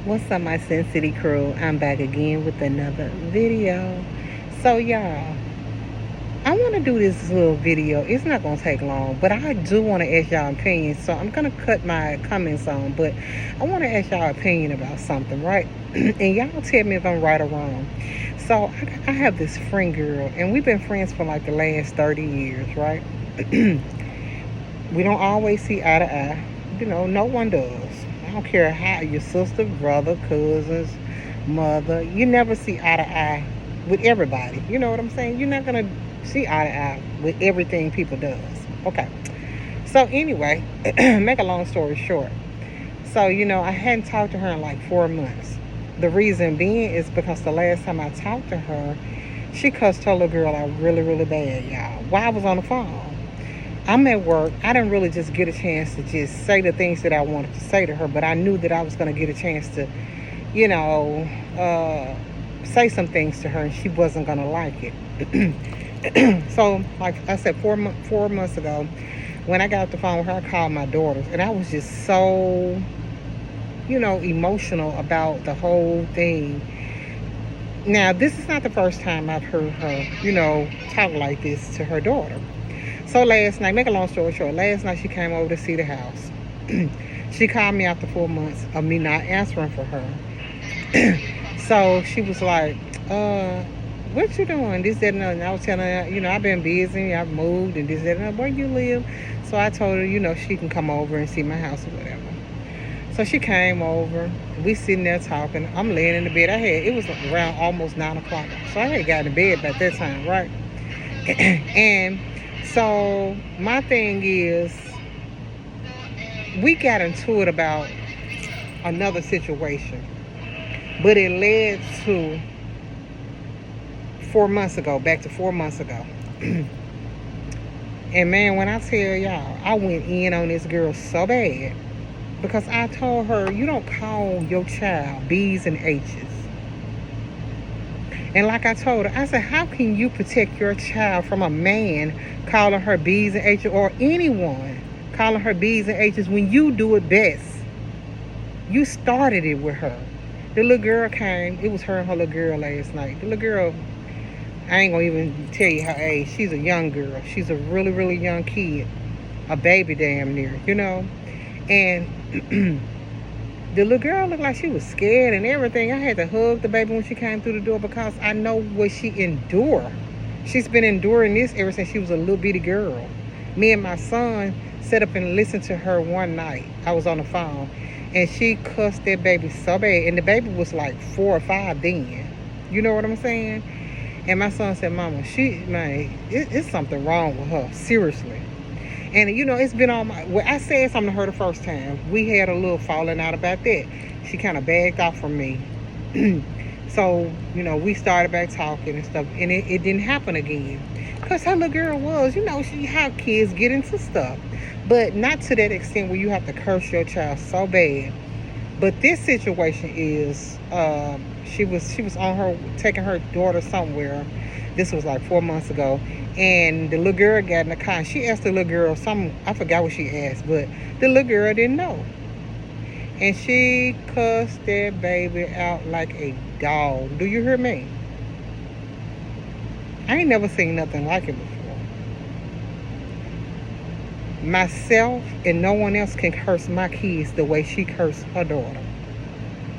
What's up, my Sin City crew? I'm back again with another video. So, y'all, I want to do this little video. It's not going to take long, but I do want to ask y'all opinions. So, I'm going to cut my comments on, but I want to ask y'all opinion about something, right? And y'all tell me if I'm right or wrong. So, I have this friend girl, and we've been friends for like the last 30 years, right? We don't always see eye to eye. No one does. I don't care how your sister, brother, cousins, mother, you never see eye to eye with everybody. You know what I'm saying? You're not gonna see eye to eye with everything people does. Okay. So anyway, make a long story short. So, I hadn't talked to her in like 4 months. The reason being is because the last time I talked to her, she cussed her little girl out really, really bad, y'all, while I was on the phone. I'm at work. I didn't really just get a chance to just say the things that I wanted to say to her, but I knew that I was going to get a chance to, you know, uh, say some things to her, and she wasn't going to like it. So, like I said, 4 months ago, when I got off the phone with her, I called my daughters, and I was just so, emotional about the whole thing. Now, this is not the first time I've heard her, talk like this to her daughter. So last night, make a long story short, last night she came over to see the house. She called me after 4 months of me not answering for her. So she was like, what you doing? This, that, and other. And I was telling her, I've been busy, I've moved, and this, that, and other. Where you live? So I told her, she can come over and see my house or whatever. So she came over. We sitting there talking. I'm laying in the bed. It was around almost 9 o'clock. So I had gotten to bed by that time, right? And so my thing is, we got into it about another situation, but it led to 4 months ago, back to 4 months ago. And man, when I tell y'all, I went in on this girl so bad because I told her, you don't call your child B's and H's. And like I told her, I said, how can you protect your child from a man calling her B's and H's, or anyone calling her B's and H's, when you do it best? You started it with her. The little girl came. It was her and her little girl last night. The little girl, I ain't going to even tell you her age. She's a young girl. She's a really, really young kid. A baby damn near, And the little girl looked like she was scared and everything. I had to hug the baby when she came through the door because I know what she endured. She's been enduring this ever since she was a little bitty girl. Me and my son sat up and listened to her one night. I was on the phone, and she cussed that baby so bad. And the baby was like 4 or 5 then. You know what I'm saying? And my son said, Mama, it's something wrong with her. Seriously. And it's been on my. Well, I said something to her the first time. We had a little falling out about that. She kind of backed off from me. So we started back talking and stuff, and it didn't happen again. Cause her little girl was, she how kids get into stuff, but not to that extent where you have to curse your child so bad. But this situation is, she was on her taking her daughter somewhere. This was like 4 months ago, and the little girl got in the car. And she asked the little girl something. I forgot what she asked, but the little girl didn't know, and she cussed that baby out like a dog. Do you hear me? I ain't never seen nothing like it before. Myself and no one else can curse my kids the way she cursed her daughter.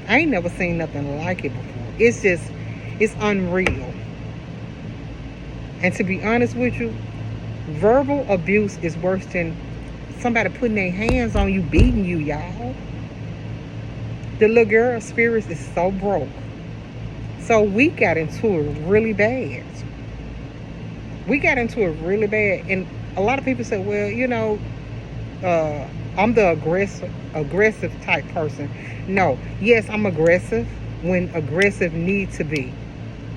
I ain't never seen nothing like it before. It's unreal. And to be honest with you, verbal abuse is worse than somebody putting their hands on you, beating you, y'all. The little girl's spirit is so broke. So we got into it really bad. And a lot of people say, well, I'm the aggressive type person. No, yes, I'm aggressive when aggressive needs to be.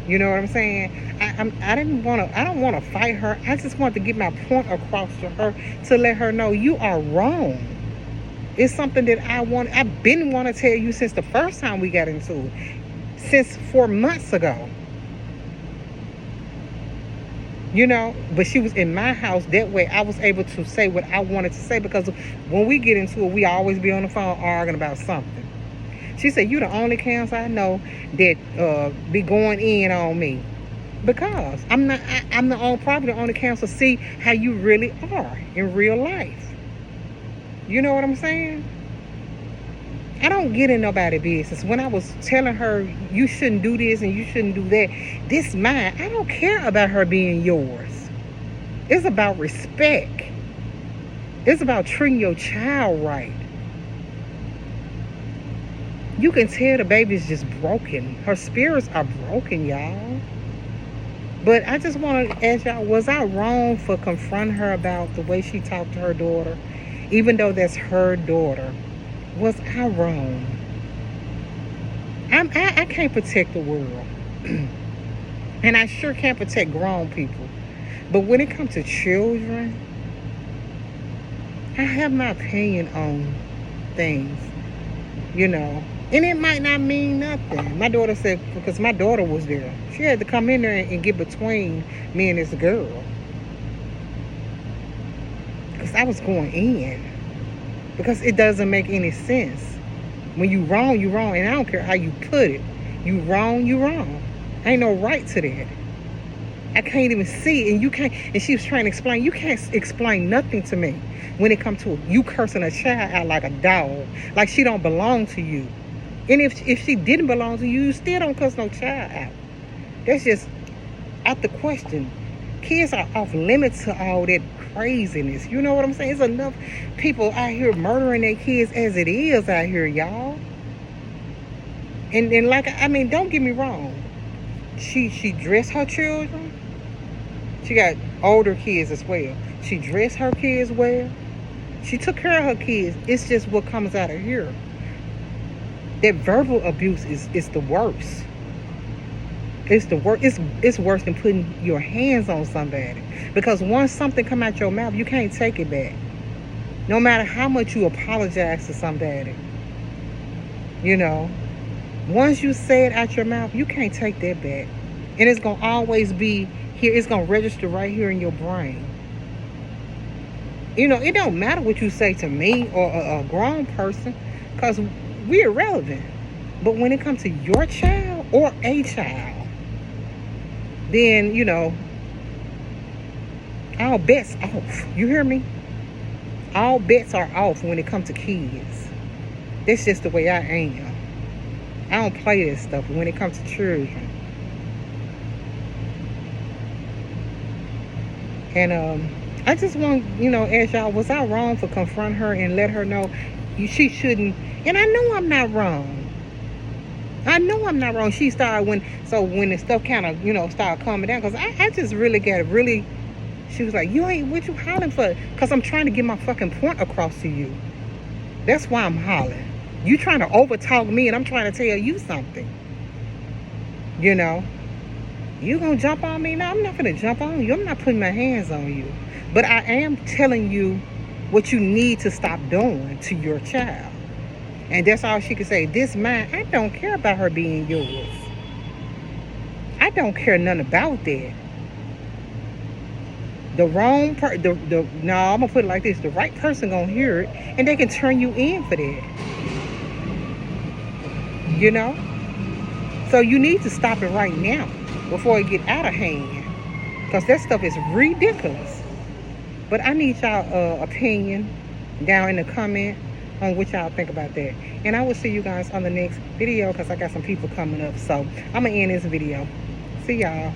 You know what I'm saying? I don't want to fight her. I just want to get my point across to her to let her know you are wrong. It's something that I've been want to tell you since the first time we got into it, since 4 months ago. But she was in my house. That way I was able to say what I wanted to say, because when we get into it, we always be on the phone arguing about something. She said, you the only counselor I know that be going in on me. Because I'm the only, probably the only counselor see how you really are in real life. You know what I'm saying? I don't get in nobody's business. When I was telling her you shouldn't do this and you shouldn't do that, this mine. I don't care about her being yours. It's about respect. It's about treating your child right. You can tell the baby's just broken. Her spirits are broken, y'all. But I just want to ask y'all, was I wrong for confronting her about the way she talked to her daughter? Even though that's her daughter. Was I wrong? I can't protect the world. And I sure can't protect grown people. But when it comes to children, I have my opinion on things, you know. And it might not mean nothing. My daughter said, because my daughter was there, she had to come in there and get between me and this girl. Because I was going in. Because it doesn't make any sense. When you wrong, you wrong. And I don't care how you put it. You wrong, you wrong. Ain't no right to that. I can't even see it. And you can't, and she was trying to explain, you can't explain nothing to me when it comes to you cursing a child out like a dog. Like she don't belong to you. And if she didn't belong to you, you still don't cuss no child out. That's just out the question. Kids are off limits to all that craziness. You know what I'm saying? It's enough people out here murdering their kids as it is out here, y'all. And like, I mean, don't get me wrong. She dressed her children. She got older kids as well. She dressed her kids well. She took care of her kids. It's just what comes out of here. That verbal abuse is the worst. It's the worst. It's worse than putting your hands on somebody. Because once something come out your mouth, you can't take it back. No matter how much you apologize to somebody. You know. Once you say it out your mouth, you can't take that back. And it's going to always be here. It's going to register right here in your brain. You know, it don't matter what you say to me or a grown person. Because we're irrelevant. But when it comes to your child or a child, then, you know, all bets off. You hear me? All bets are off when it comes to kids. That's just the way I am. I don't play this stuff when it comes to children. And I just want, you know, ask y'all, was I wrong for confronting her and let her know she shouldn't? And I know I'm not wrong. I know I'm not wrong. She started when the stuff kind of, you know, started calming down. Because I just really got really, she was like, you ain't, what you hollering for? Because I'm trying to get my fucking point across to you. That's why I'm hollering. You trying to overtalk me and I'm trying to tell you something. You know? You gonna jump on me? No, I'm not gonna jump on you. I'm not putting my hands on you. But I am telling you what you need to stop doing to your child. And that's all she could say. This mine, I don't care about her being yours. I don't care nothing about that. The wrong no, I'm gonna put it like this. The right person gonna hear it and they can turn you in for that. You know? So you need to stop it right now before it get out of hand. Because that stuff is ridiculous. But I need y'all opinion down in the comment on what y'all think about that. And I will see you guys on the next video because I got some people coming up. So I'm going to end this video. See y'all.